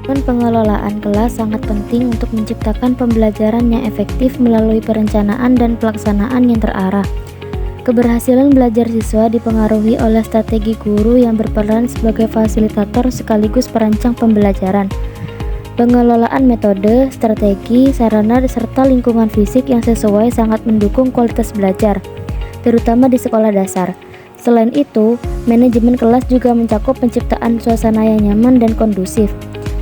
Pengelolaan kelas sangat penting untuk menciptakan pembelajaran yang efektif melalui perencanaan dan pelaksanaan yang terarah. Keberhasilan belajar siswa dipengaruhi oleh strategi guru yang berperan sebagai fasilitator sekaligus perancang pembelajaran. Pengelolaan metode, strategi, sarana, serta lingkungan fisik yang sesuai sangat mendukung kualitas belajar, terutama di sekolah dasar. Selain itu, manajemen kelas juga mencakup penciptaan suasana yang nyaman dan kondusif.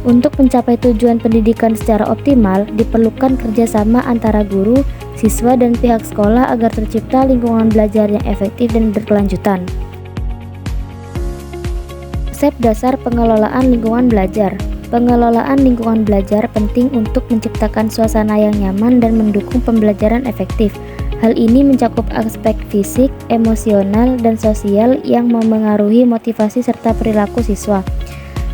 Untuk mencapai tujuan pendidikan secara optimal, diperlukan kerjasama antara guru, siswa, dan pihak sekolah agar tercipta lingkungan belajar yang efektif dan berkelanjutan. Konsep dasar pengelolaan lingkungan belajar. Pengelolaan lingkungan belajar penting untuk menciptakan suasana yang nyaman dan mendukung pembelajaran efektif. Hal ini mencakup aspek fisik, emosional, dan sosial yang memengaruhi motivasi serta perilaku siswa.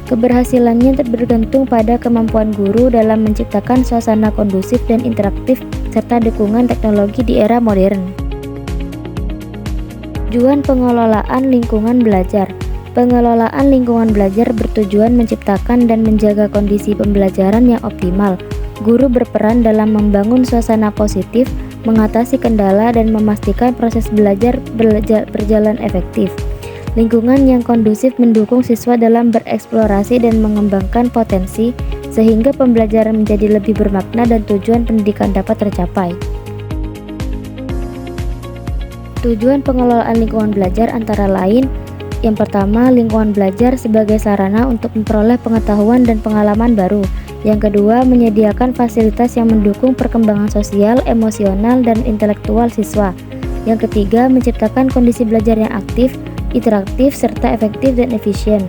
Keberhasilannya bergantung pada kemampuan guru dalam menciptakan suasana kondusif dan interaktif serta dukungan teknologi di era modern. Tujuan pengelolaan lingkungan belajar. Pengelolaan lingkungan belajar bertujuan menciptakan dan menjaga kondisi pembelajaran yang optimal. Guru berperan dalam membangun suasana positif, mengatasi kendala, dan memastikan proses belajar berjalan efektif. Lingkungan yang kondusif mendukung siswa dalam bereksplorasi dan mengembangkan potensi, sehingga pembelajaran menjadi lebih bermakna dan tujuan pendidikan dapat tercapai. Tujuan pengelolaan lingkungan belajar antara lain: yang pertama, lingkungan belajar sebagai sarana untuk memperoleh pengetahuan dan pengalaman baru. Yang kedua, menyediakan fasilitas yang mendukung perkembangan sosial, emosional, dan intelektual siswa. Yang ketiga, menciptakan kondisi belajar yang aktif, interaktif, serta efektif dan efisien.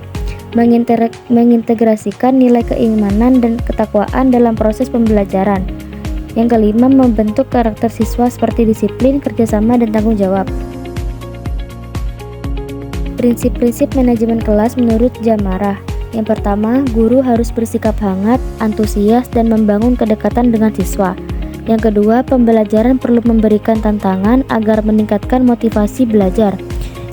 Mengintegrasikan nilai keimanan dan ketakwaan dalam proses pembelajaran. Yang kelima, membentuk karakter siswa seperti disiplin, kerjasama, dan tanggung jawab. Prinsip-prinsip manajemen kelas menurut Jamarah. Yang pertama, guru harus bersikap hangat, antusias, dan membangun kedekatan dengan siswa. Yang kedua, pembelajaran perlu memberikan tantangan agar meningkatkan motivasi belajar.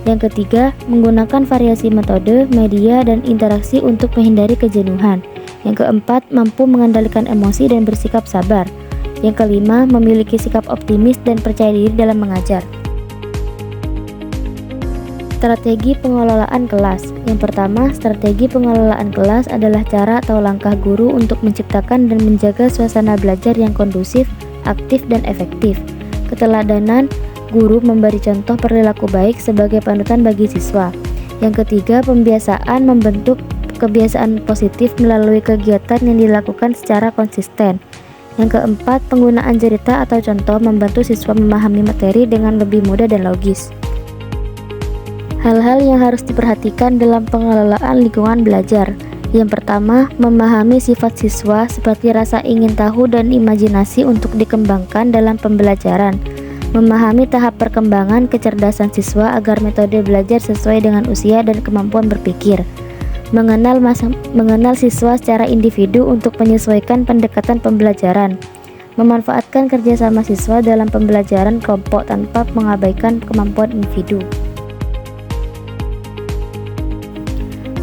Yang ketiga, menggunakan variasi metode, media, dan interaksi untuk menghindari kejenuhan. Yang keempat, mampu mengendalikan emosi dan bersikap sabar. Yang kelima, memiliki sikap optimis dan percaya diri dalam mengajar. Strategi pengelolaan kelas. Yang pertama, strategi pengelolaan kelas adalah cara atau langkah guru untuk menciptakan dan menjaga suasana belajar yang kondusif, aktif, dan efektif. Keteladanan, guru memberi contoh perilaku baik sebagai panutan bagi siswa. Yang ketiga, pembiasaan membentuk kebiasaan positif melalui kegiatan yang dilakukan secara konsisten. Yang keempat, penggunaan cerita atau contoh membantu siswa memahami materi dengan lebih mudah dan logis. Hal-hal yang harus diperhatikan dalam pengelolaan lingkungan belajar. Yang pertama, memahami sifat siswa seperti rasa ingin tahu dan imajinasi untuk dikembangkan dalam pembelajaran. Memahami tahap perkembangan kecerdasan siswa agar metode belajar sesuai dengan usia dan kemampuan berpikir. Mengenal siswa secara individu untuk menyesuaikan pendekatan pembelajaran. Memanfaatkan kerjasama siswa dalam pembelajaran kelompok tanpa mengabaikan kemampuan individu.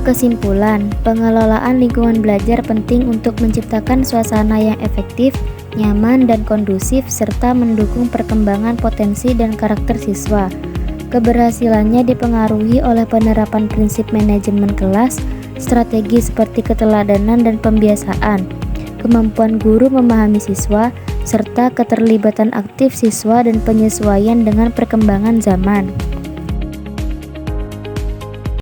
Kesimpulan, pengelolaan lingkungan belajar penting untuk menciptakan suasana yang efektif, nyaman, dan kondusif, serta mendukung perkembangan potensi dan karakter siswa. Keberhasilannya dipengaruhi oleh penerapan prinsip manajemen kelas, strategi seperti keteladanan dan pembiasaan, kemampuan guru memahami siswa, serta keterlibatan aktif siswa dan penyesuaian dengan perkembangan zaman.